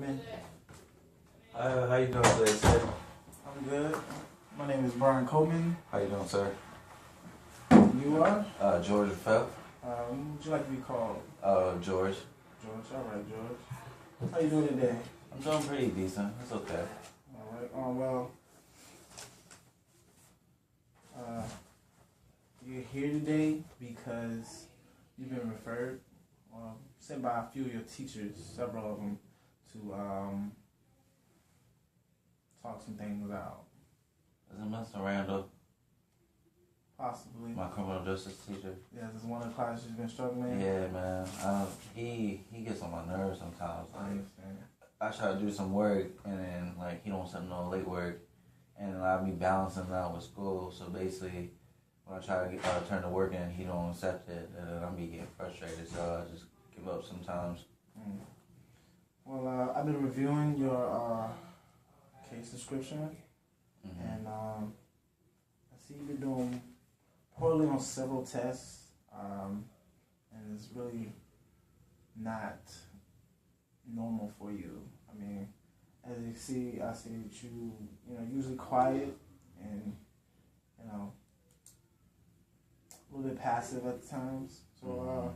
Come in. How you doing today, sir? I'm good. My name is Brian Coleman. How you doing, sir? You are? George Phelps. What would you like to be called? George. George. All right, George. How you doing today? I'm doing pretty decent. It's okay. All right. Well, you're here today because you've been referred, sent by a few of your teachers, several of them, to talk some things out. Is it Mr. Randall, Possibly. my criminal justice teacher? Yeah, this is one of the classes you've been struggling in. Yeah, man. He gets on my nerves sometimes. I understand. I try to do some work, and then he don't send no late work, and I be balancing out with school. So basically, when I try to turn the work in, he don't accept it, and then I be getting frustrated. So I just give up sometimes. Well, I've been reviewing your case description, and I see you've been doing poorly on several tests, and it's really not normal for you. I mean, as you see, I see that you usually quiet and a little bit passive at times. So,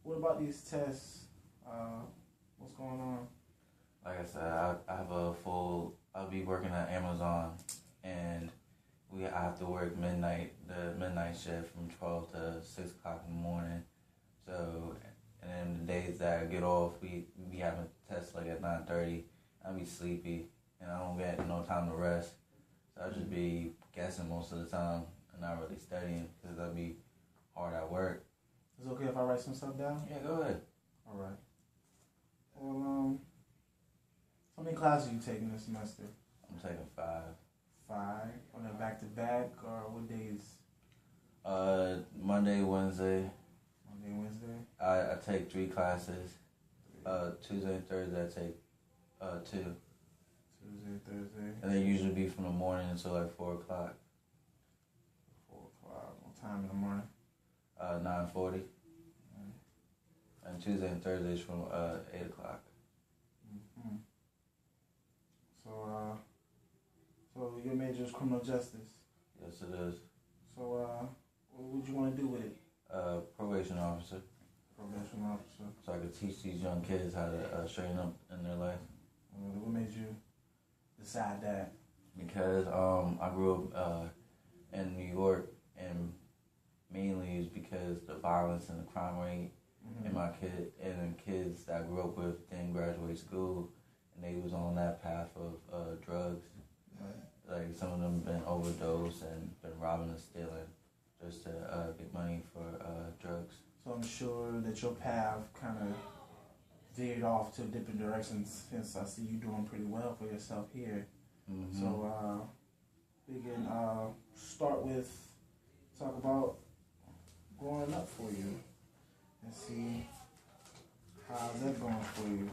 what about these tests? What's going on? Like I said, I have I'll be working at Amazon, and I have to work the midnight shift from 12 to 6 o'clock in the morning. So, and then the days that I get off, we be having tests like at 9:30. I be sleepy, and I don't get no time to rest. So I just be guessing most of the time and not really studying because I be hard at work. Is it okay if I write some stuff down? Yeah, go ahead. All right. Well, how many classes are you taking this semester? I'm taking 5. 5? On a back-to-back, or what days? Monday, Wednesday. Monday, Wednesday? I take 3 classes. Tuesday and Thursday I take 2. Tuesday, Thursday. And they usually be from the morning until like 4 o'clock. 4 o'clock. What time in the morning? 9:40. And Tuesday and Thursdays from 8 o'clock. So your major is criminal justice? Yes, it is. So what would you want to do with it? Probation officer. Probation officer. So I could teach these young kids how to straighten up in their life. What made you decide that? Because I grew up in New York, and mainly is because the violence and the crime rate and kids that I grew up with didn't graduate school, and they was on that path of drugs. Right. Like some of them been overdosed and been robbing and stealing just to get money for drugs. So I'm sure that your path kind of veered off to different directions since I see you doing pretty well for yourself here. So we can talk about growing up for you and see how's that going for you.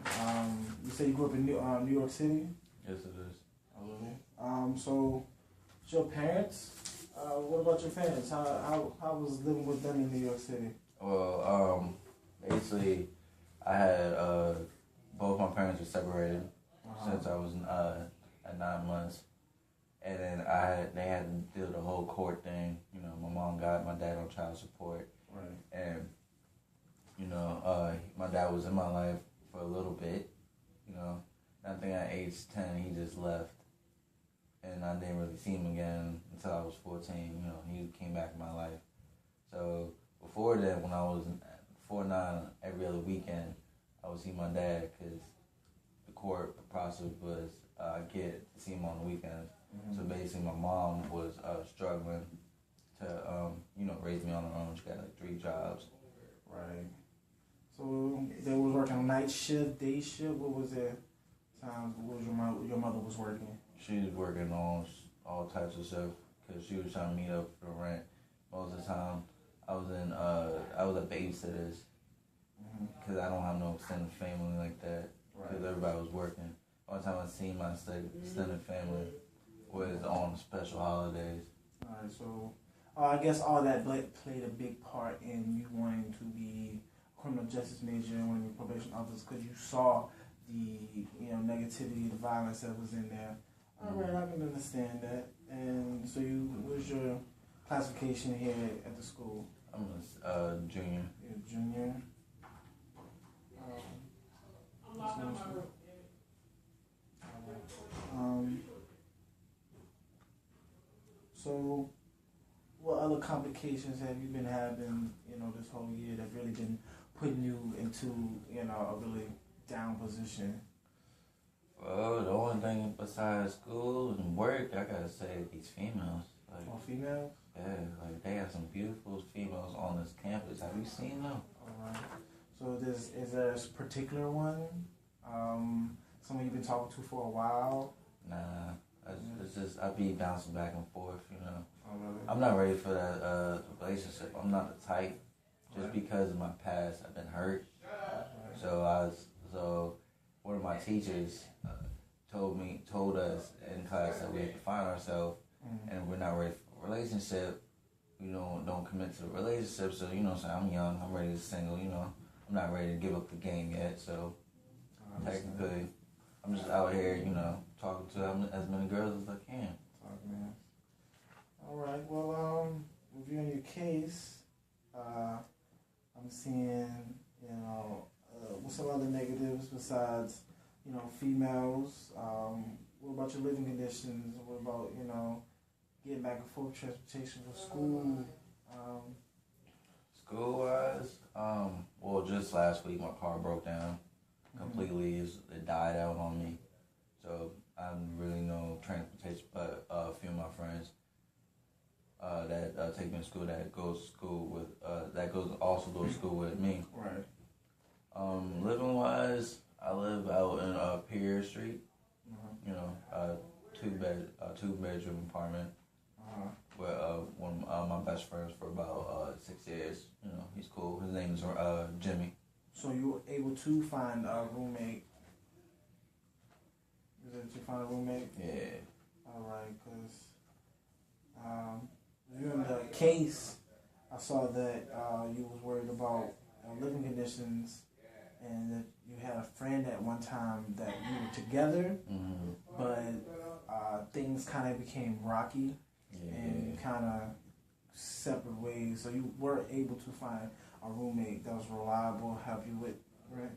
You say you grew up in New York City? Yes, it is. Oh, really? So your parents, what about your parents? How was living with them in New York City? Well, basically, I had both my parents were separated since I was at 9 months, and then they had to do the whole court thing. My mom got my dad on child support, right? And my dad was in my life for a little bit. I think at age 10 he just left, and I didn't really see him again until I was 14. He came back in my life. So before that, when I was 4-9, every other weekend, I would see my dad because the court process was get to see him on the weekends. So basically, my mom was struggling to raise me on her own. She got like 3 jobs. Right. So they was working night shift, day shift. What was their times? What was your mother was working? She was working on all types of stuff because she was trying to meet up for rent. Most of the time, I was a babysitter because I don't have no extended family like that because everybody was working. One time I seen my extended family was on special holidays. All right, so I guess all that played a big part in you wanting to be a criminal justice major and one of your probation officers because you saw negativity, the violence that was in there. All right, I can understand that. And so what's your classification here at the school? I'm a junior. You're a junior. So what other complications have you been having, this whole year that really been putting you into, a really down position? Well, the only thing besides school and work, I gotta say, these females. All females? Yeah, like they have some beautiful females on this campus. Have you seen them? Alright. So is there a particular one? Someone you've been talking to for a while? Nah, it's just I be bouncing back and forth, Oh, really? I'm not ready for that relationship. I'm not the type. Just because of my past, I've been hurt. Right. So one of my teachers told us in class that we have to find ourselves, and we're not ready for a relationship. We don't commit to the relationship. So I'm young. I'm ready to single. I'm not ready to give up the game yet. So technically, I'm just out here, talking to as many girls as I can. Man. All right. Well, reviewing your case, I'm seeing, what's some other negatives besides, females? What about your living conditions? What about, getting back and forth transportation for school? School-wise, well, just last week my car broke down completely. It died out on me. So I have really no transportation, but a few of my friends that take me to school that goes to school with school with me. Right. Living-wise, I live out in Pierre Street. Two-bedroom apartment. With one of my best friends for about 6 years. He's cool. His name is Jimmy. So you were able to find a roommate? Did you find a roommate? Yeah. All right, because during the case, I saw that you was worried about living conditions, and that you had a friend at one time that you were together, but things kind of became rocky. Yeah. And you kind of separate ways, so you were able to find a roommate that was reliable, help you with, right?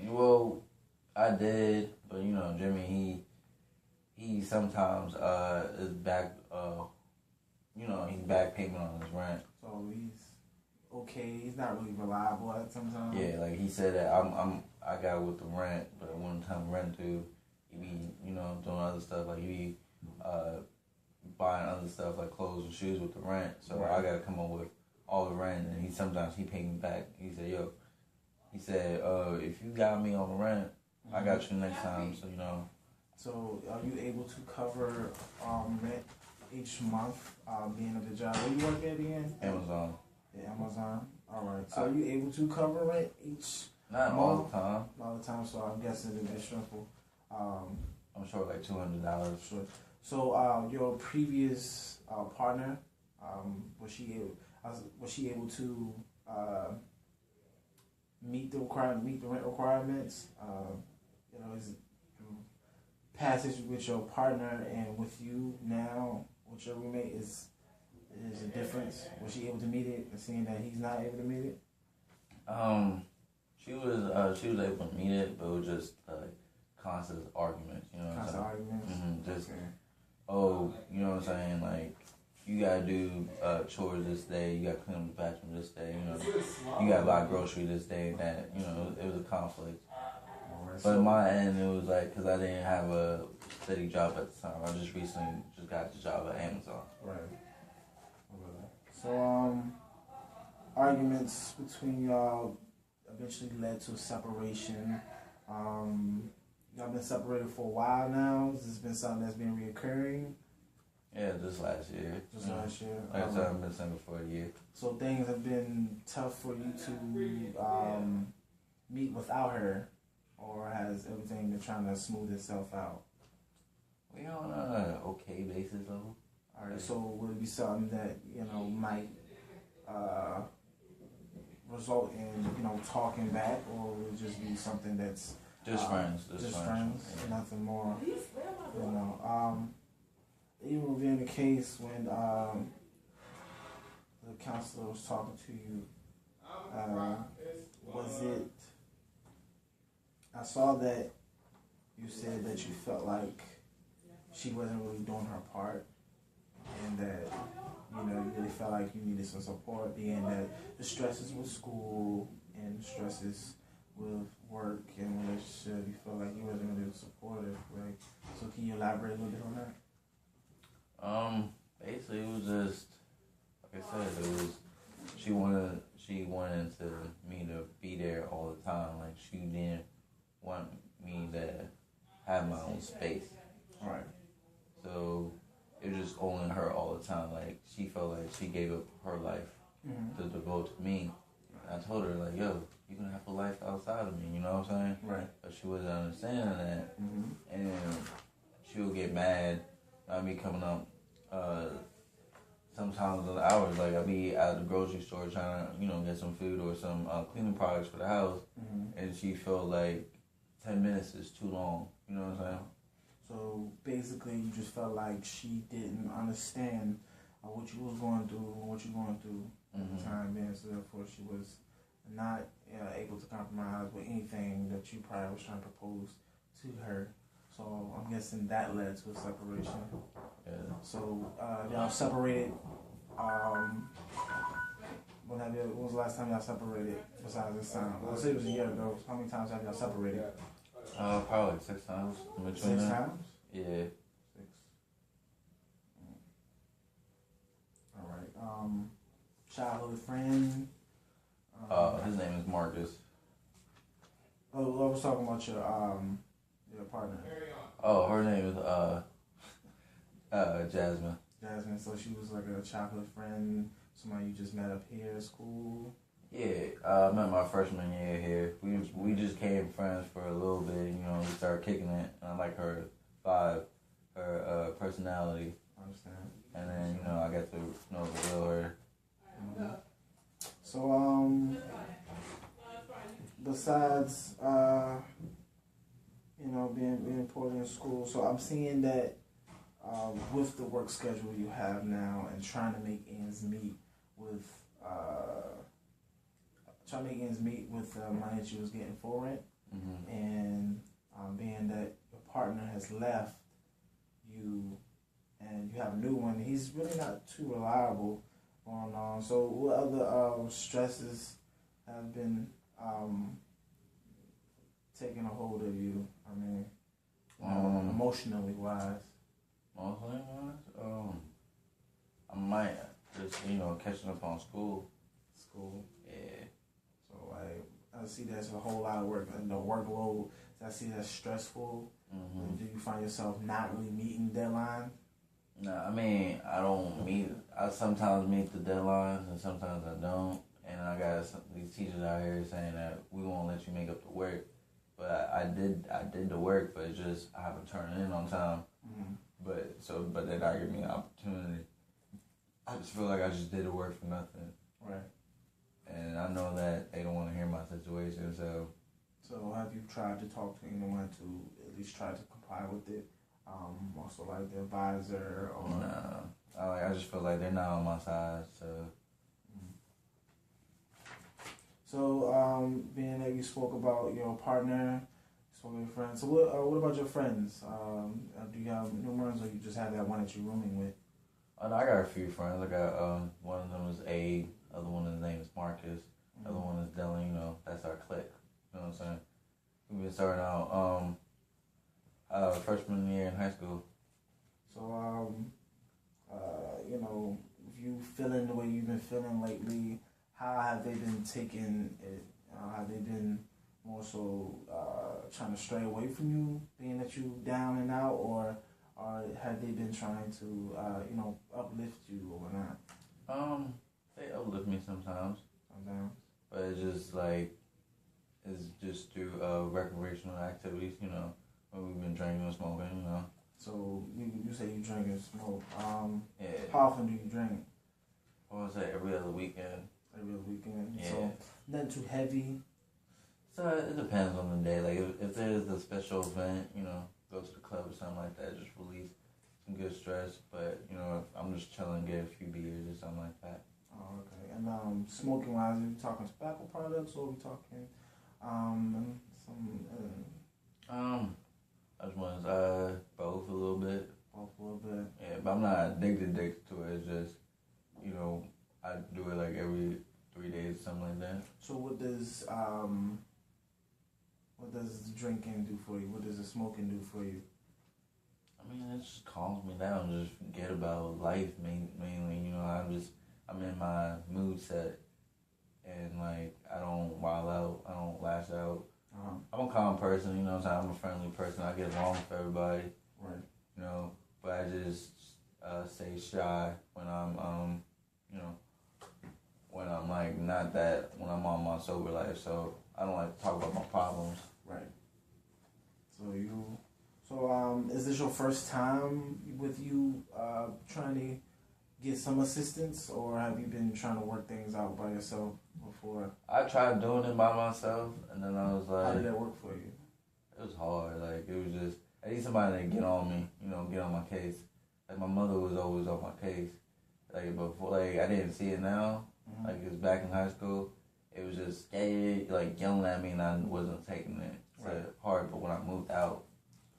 Well, I did, but Jimmy, he sometimes is back, he's back payment on his rent. So he's okay. He's not really reliable at sometimes. Yeah, like he said that I got with the rent, but one time rent due, he be doing other stuff, like he be buying other stuff like clothes and shoes with the rent. So right. I gotta come up with all the rent, and sometimes he pay me back. He said, if you got me on the rent, I got you next time. So So are you able to cover rent each month, being at the job? Where you work at again? Amazon. Yeah, Amazon. All right. So are you able to cover rent each? Not month? all the time. Not all the time. So I'm guessing it'd be stressful. I'm sure like $200. Sure. So your previous partner, was she able to meet the rent requirements? Is it passage with your partner and with you now with your roommate is a difference? Was she able to meet it, and seeing that he's not able to meet it? She was able to meet it, but it was just constant arguments. Constant arguments. Just okay. You know what I'm saying? Like, you gotta do chores this day, you gotta clean up the bathroom this day, you gotta buy grocery this day, and that, it was a conflict. But on my end, it was like, because I didn't have a steady job at the time. I just recently got the job at Amazon. Right. So, arguments between y'all eventually led to separation. Y'all been separated for a while now. Has this been something that's been reoccurring? Yeah, just last year. Last year. Like I said, I've been single for a year. So things have been tough for you to meet without her, or has everything been trying to smooth itself out? We on a okay basis level. All right. So would it be something that might result in talking back, or would it just be something that's Just friends. Just friends. Yeah. Nothing more. You know. Even being the case when the counselor was talking to you, was it? I saw that you said that you felt like she wasn't really doing her part, and that you really felt like you needed some support, being that the stresses with school and the stresses with work and relationship, you felt like you wasn't really supportive, right? So can you elaborate a little bit on that? Basically, it was just like I said. It was she wanted me to be there all the time. Like she didn't want me to have my own space. Right. So it was just owning her all the time. Like she felt like she gave up her life to devote to me. And I told her like, yo, you're gonna have a life outside of me. You know what I'm saying? Right. But she wasn't understanding that, and she would get mad by me coming up. Sometimes in the hours, like I'll be at the grocery store trying to, get some food or some cleaning products for the house, and she felt like 10 minutes is too long. You know what I'm saying? So basically, you just felt like she didn't understand what you was going through, what you're going through at the time being, so therefore she was not able to compromise with anything that you probably was trying to propose to her. So I'm guessing that led to a separation. Yeah. So y'all separated. When was the last time y'all separated? Besides this time, let's say it was a year ago. How many times have y'all separated? Probably like 6 times. In between 6 times. Yeah. 6. All right. Childhood friend. His name is Marcus. Oh, I was talking about your partner. Oh, her name is Jasmine. Jasmine. So she was like a childhood friend, somebody you just met up here at school. Yeah, I met my freshman year here. We just became friends for a little bit. We started kicking it. I like her vibe, her personality. I understand. And then I got to know the real her. So besides being poorly in school, so I'm seeing that with the work schedule you have now and trying to make ends meet with the money that you was getting for rent, and being that your partner has left you and you have a new one, he's really not too reliable going on. So what other stresses have been taking a hold of you? I mean, emotionally wise. Emotionally wise? I might just, catching up on school. School? Yeah. So, like, I see that's a whole lot of work. And the workload, I see that's stressful. Do you find yourself not really meeting deadlines? No, I mean, I sometimes meet the deadlines and sometimes I don't. And I got these teachers out here saying that we won't let you make up the work. But I did the work, but it's just I haven't turned it in on time. But they're not giving me an opportunity. I just feel like I just did the work for nothing. Right. And I know that they don't want to hear my situation, so. So have you tried to talk to anyone to at least try to comply with it? Also like the advisor or. Nah, I just feel like they're not on my side, so. So, being that you spoke about your partner, you spoke about your friends. So, what about your friends? Do you have numerous, or you just have that one that you're rooming with? I got a few friends. I got one of them is Abe. Other one his name is Marcus. Other one is Dylan. That's our clique. You know what I'm saying? We've been starting out freshman year in high school. So, if you feeling the way you've been feeling lately, how have they been taking it? Have they been more so trying to stray away from you, being that you down and out, or have they been trying to uplift you or not? They uplift me sometimes. Sometimes. But it's just through recreational activities, when we've been drinking and smoking, So you say you drink and smoke. Yeah. How often do you drink? I would say every other weekend. Every other weekend. Yeah. So nothing too heavy. So it depends on the day. Like if there's a special event, go to the club or something like that, just release some good stress. But, I'm just chilling, get a few beers or something like that. Oh, okay. And smoking wise, are we talking tobacco products or are we talking some I just want both a little bit. both a little bit? Yeah, but I'm not addicted to it. It's just, I do it like every 3 days, something like that. So what does the drinking do for you? What does the smoking do for you? I mean, it just calms me down. Just forget about life mainly. I'm in my mood set, and like I don't wild out. I don't lash out. Uh-huh. I'm a calm person. You know what I'm saying? I'm a friendly person. I get along with everybody. Right. But I just stay shy when I'm when I'm like not that when I'm on my sober life. So I don't like to talk about my problems. Right. So is this your first time with you trying to get some assistance, or have you been trying to work things out by yourself before? I tried doing it by myself, and then I was like, how did that work for you? It was hard. Like, it was just, I need somebody to get on me, get on my case. Like, my mother was always on my case. Like, before, like, I didn't see it now. Mm-hmm. Like, it was back in high school. It was just scared, like, yelling at me, and I wasn't taking it to heart. But when I moved out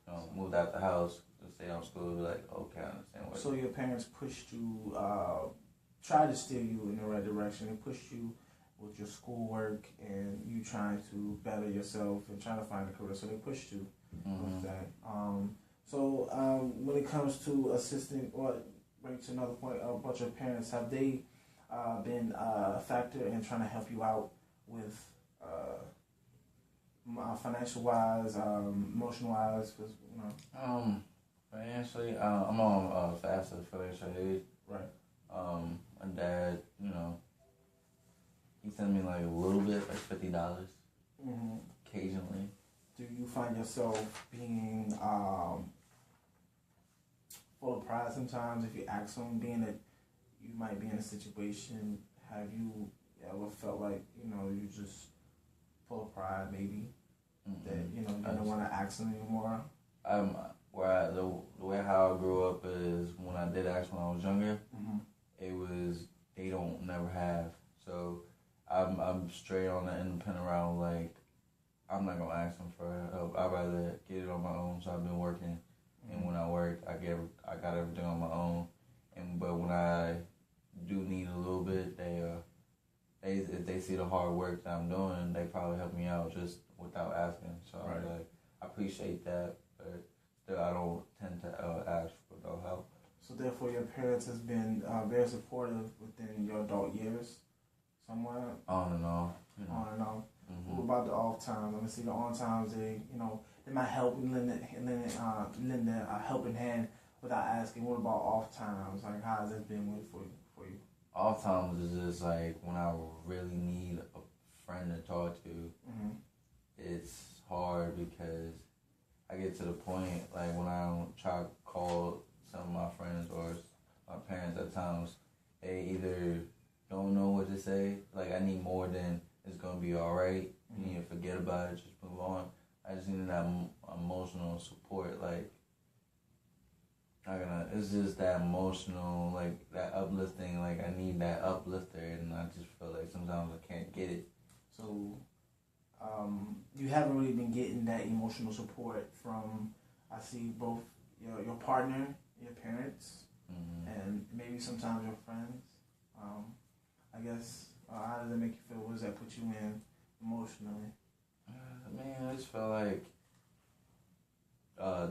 the house, to stay on school, like, okay, I understand what. So your parents pushed you, tried to steer you in the right direction. They pushed you with your schoolwork and you trying to better yourself and trying to find a career. So they pushed you with that. When it comes to assisting, or bring to another point about your parents, have they been a factor in trying to help you out with financial wise, emotional wise? Financially, I'm on FAFSA financial aid. Right. My dad, he sent me like a little bit, like $50, occasionally. Do you find yourself being full of pride sometimes if you ask them, being that you might be in a situation? Have you ever felt like you just full of pride, maybe that you don't want to ask them anymore? The way how I grew up is when I did ask when I was younger, it was they don't never have. So I'm straight on the independent route. Like, I'm not gonna ask them for help. I'd rather get it on my own. So I've been working, and when I work, I got everything on my own. But when I do need a little bit, if they see the hard work that I'm doing, they probably help me out just without asking. So I appreciate that, but still I don't tend to ask for no help. So therefore, your parents has been very supportive within your adult years, somewhat. On and off. On and off. What about the off times? I mean, see, the on times they might help and lend a helping hand without asking. What about off times? Like, how has it been for you? Off times is just like when I really need a friend to talk to. It's hard because I get to the point like when I try to call some of my friends or my parents at times, they either don't know what to say. Like, I need more than it's gonna be all right. You need to forget about it, just move on. I just need that emotional support. Like, it's just that emotional, like that uplifting. Like, I need that uplifter, and I just feel like sometimes I can't get it. So, you haven't really been getting that emotional support from, I see, both your partner, your parents, and maybe sometimes your friends. I guess, how does that make you feel? What does that put you in emotionally? I just feel like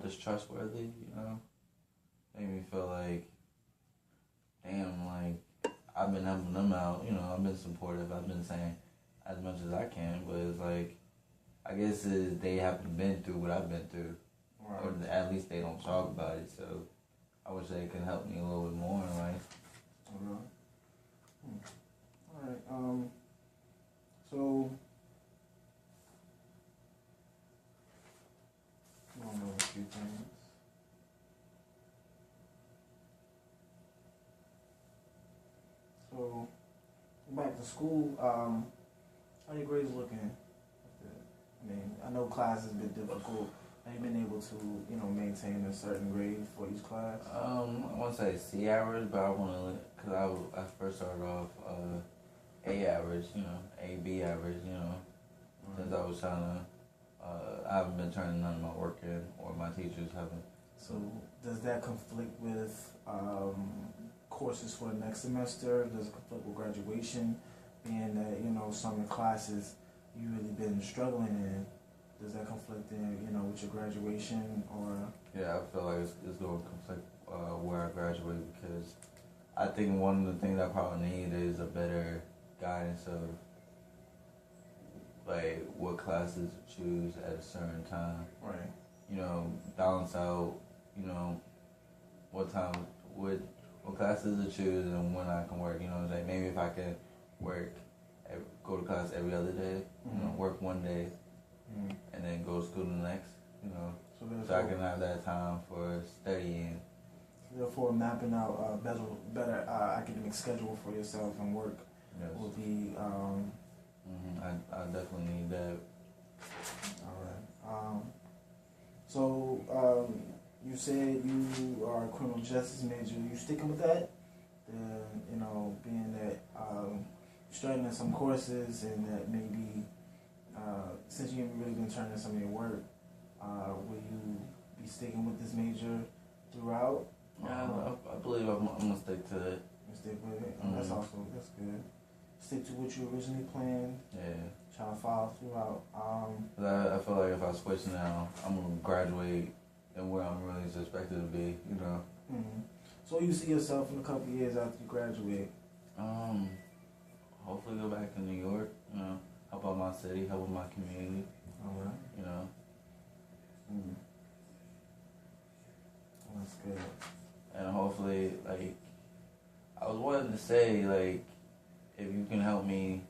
distrustworthy, Made me feel like, damn, like, I've been helping them out, I've been supportive, I've been saying as much as I can, but it's like, I guess they haven't been through what I've been through, or at least they don't talk about it, so I wish they could help me a little bit more in life. Alright, so, I don't know a few things. So, back to school, how your grades looking I mean, I know class has been difficult. Have you been able to, maintain a certain grade for each class? I want to say C average, but I want to, because I first started off A average, A, B average, since I was trying to, I haven't been turning none of my work in, or my teachers haven't. So does that conflict with courses for the next semester? Does it conflict with graduation? Being that, some of your classes you really been struggling in, does that conflict in, with your graduation or? Yeah, I feel like it's going to conflict where I graduate, because I think one of the things I probably need is a better guidance of like what classes to choose at a certain time. Right. Balance out, what time, what classes to choose and when I can work. Like maybe if I can work, go to class every other day, work one day, and then go to school the next, so I can have that time for studying. Therefore, mapping out a better academic schedule for yourself and work will be. I definitely need that. All right. So you said you are a criminal justice major. You sticking with that? Being that you're starting in some courses and that maybe since you haven't really been turning some of your work, will you be sticking with this major throughout? Yeah, I believe I'm gonna stick to it. You stick with it. That's good. Stick to what you originally planned. Yeah. Try to follow throughout. I feel like if I switch now, I'm gonna graduate and where I'm really expected to be. So you see yourself in a couple of years after you graduate? Hopefully go back to New York. Help out my city, help out my community. All right. That's good. And hopefully, like, I was wanting to say, like, if you can help me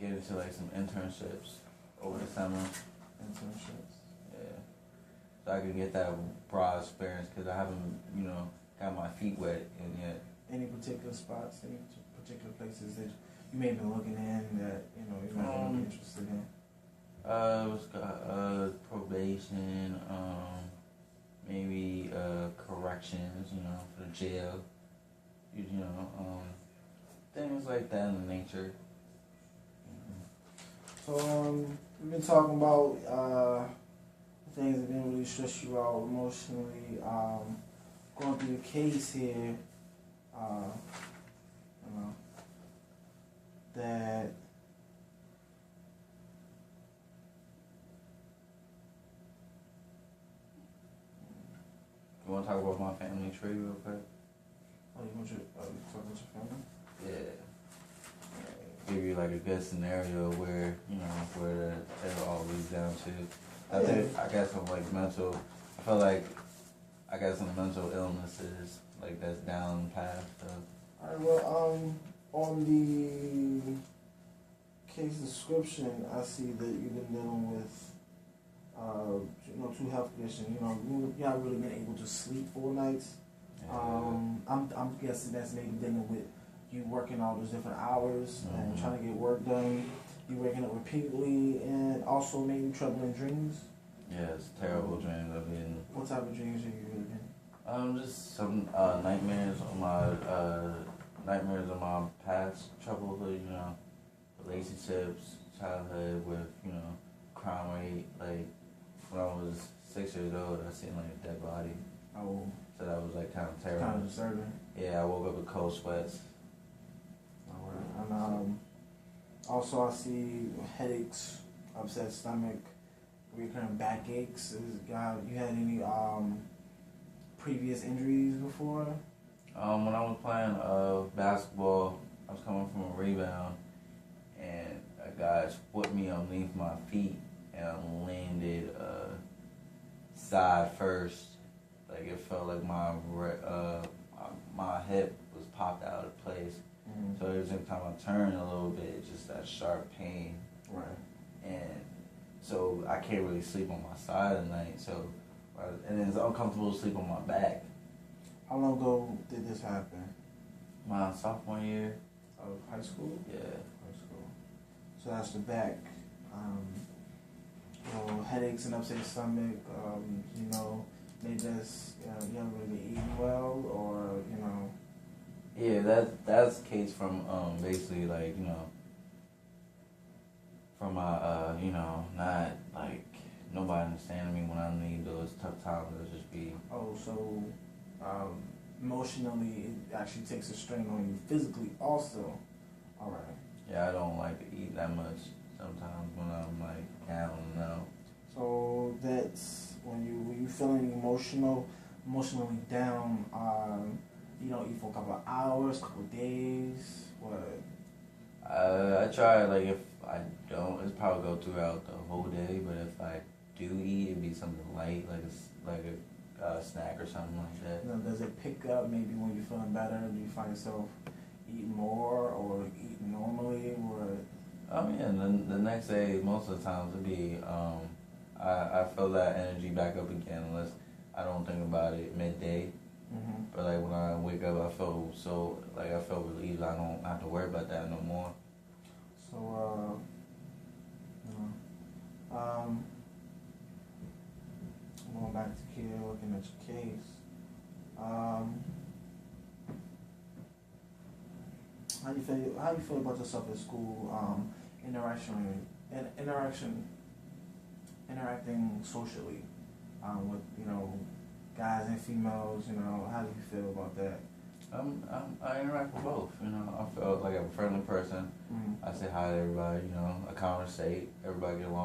get into, like, some internships over the summer. Internships? Yeah. So I can get that broad experience, because I haven't, got my feet wet in yet. Any particular spots, any particular places that you may have been looking in that, you might be interested in? Probation, maybe corrections, for the jail, things like that in nature. So we've been talking about things that didn't really stress you out emotionally. Going through your case here, that You want to talk about my family tree real quick? Oh, you want to talk about your family? Yeah. Give you like a good scenario where, where it all leads down to. I got some like mental, I feel like I got some mental illnesses like that's down the path. Alright, well, on the case description, I see that you've been dealing with, 2 health conditions. You're not really been able to sleep 4 nights. I'm guessing that's maybe dealing with you working all those different hours and trying to get work done. You waking up repeatedly, and also maybe troubling dreams. Yeah, it's terrible dreams I've been. What type of dreams have you really been? Just some nightmares on my past childhood, relationships, childhood with, crime rate. Like when I was 6 years old, I seen like a dead body. Oh. So that was like kind of terrible. Kind of disturbing. Yeah, I woke up with cold sweats. Alright. And also I see headaches, upset stomach, recurrent backaches. You had any previous injuries before? When I was playing basketball, I was coming from a rebound, and a guy put me underneath my feet and landed side first. Like it felt like my hip was popped out of place. So every time I turned a little bit, it's just that sharp pain. Right. And so I can't really sleep on my side at night. And it's uncomfortable to sleep on my back. How long ago did this happen? My sophomore year. Of high school? Yeah. High school. So that's the back. headaches and upset stomach, maybe that's, you haven't really been eating well, or, Yeah, that's the case from basically like from my not like nobody understanding me when I need those tough times. It'll just be so, emotionally, it actually takes a strain on you physically also. All right. yeah, I don't like to eat that much sometimes when I'm like down and out. So that's when you feeling emotionally down. You don't eat for a couple of hours, couple of days. What? I try, like, if I don't, it's probably go throughout the whole day. But if I do eat, it'd be something light, like a snack or something like that. Does it pick up maybe when you're feeling better? Do you find yourself eating more or eating normally? Or Yeah, and the next day, most of the times, it'd be I feel that energy back up again unless I don't think about it midday. mm-hmm. But like when I wake up, I feel relieved. I don't have to worry about that no more. So going back to Kia, looking at your case. How do you feel? How do you feel about yourself at school? Interacting socially, with guys and females. How do you feel about that? I interact with both. I feel like I'm a friendly person. Mm-hmm. I say hi to everybody. I conversate. Everybody get along.